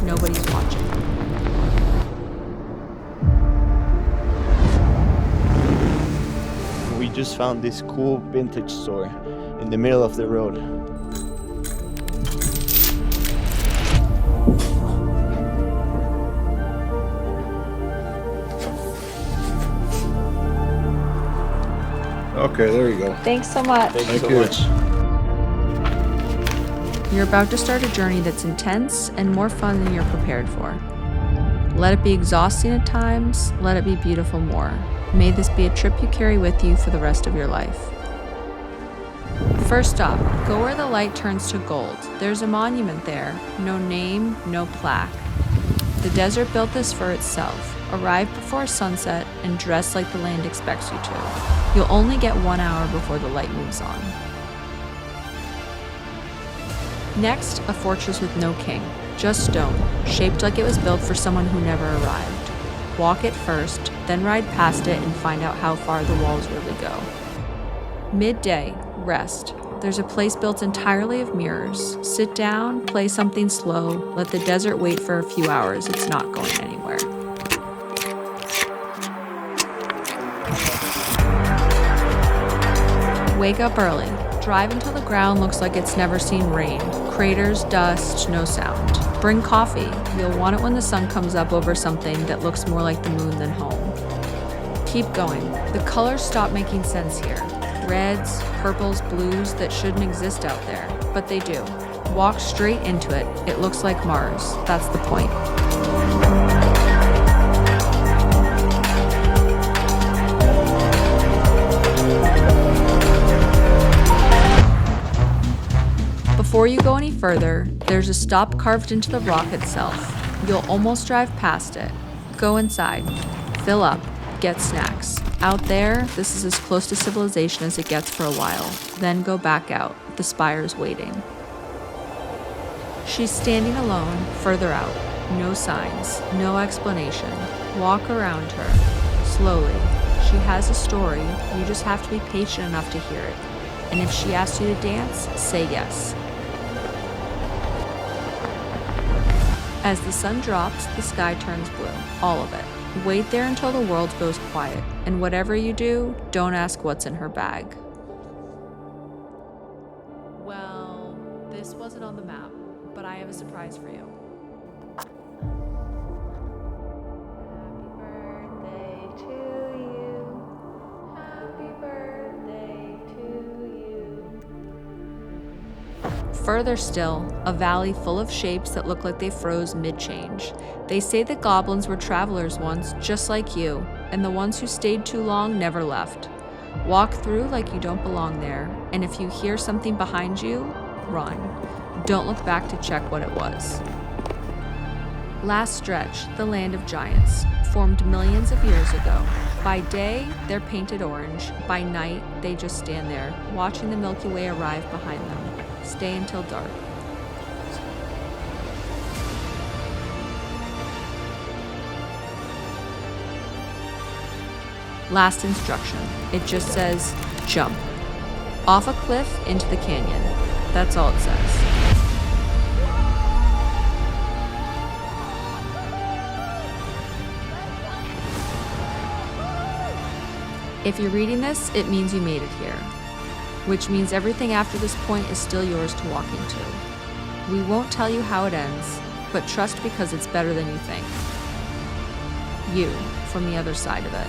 nobody's watching. We just found this cool vintage store in the middle of the road. Okay, there you go. Thanks so much. Thank you so you. much. You're about to start a journey that's intense and more fun than you're prepared for. Let it be exhausting at times, let it be beautiful more. May this be a trip you carry with you for the rest of your life. First stop, go where the light turns to gold. There's a monument there, no name, no plaque. The desert built this for itself. Arrive before sunset and dress like the land expects you to. You'll only get 1 hour before the light moves on. Next, a fortress with no king, just stone, shaped like it was built for someone who never arrived. Walk it first, then ride past it and find out how far the walls really go. Midday, rest. There's a place built entirely of mirrors. Sit down, play something slow, let the desert wait for a few hours. It's not going anywhere. Wake up early. Drive until the ground looks like it's never seen rain. Craters, dust, no sound. Bring coffee. You'll want it when the sun comes up over something that looks more like the moon than home. Keep going. The colors stop making sense here. Reds, purples, blues that shouldn't exist out there, but they do. Walk straight into it. It looks like Mars. That's the point. Before you go any further, there's a stop carved into the rock itself. You'll almost drive past it. Go inside. Fill up. Get snacks. Out there, this is as close to civilization as it gets for a while. Then go back out. The spire's waiting. She's standing alone, further out. No signs, no explanation. Walk around her, slowly. She has a story, you just have to be patient enough to hear it. And if she asks you to dance, say yes. As the sun drops, the sky turns blue, all of it. Wait there until the world goes quiet, and whatever you do, don't ask what's in her bag. Well, this wasn't on the map, but I have a surprise for you. Happy birthday to you. Happy birthday to you. Further still, a valley full of shapes that look like they froze mid-change. They say that goblins were travelers once, just like you, and the ones who stayed too long never left. Walk through like you don't belong there, and if you hear something behind you, run. Don't look back to check what it was. Last stretch, the land of giants, formed millions of years ago. By day, they're painted orange. By night, they just stand there, watching the Milky Way arrive behind them. Stay until dark. Last instruction. It just says, jump. Off a cliff into the canyon. That's all it says. If you're reading this, it means you made it here, which means everything after this point is still yours to walk into. We won't tell you how it ends, but trust because it's better than you think. You, from the other side of it.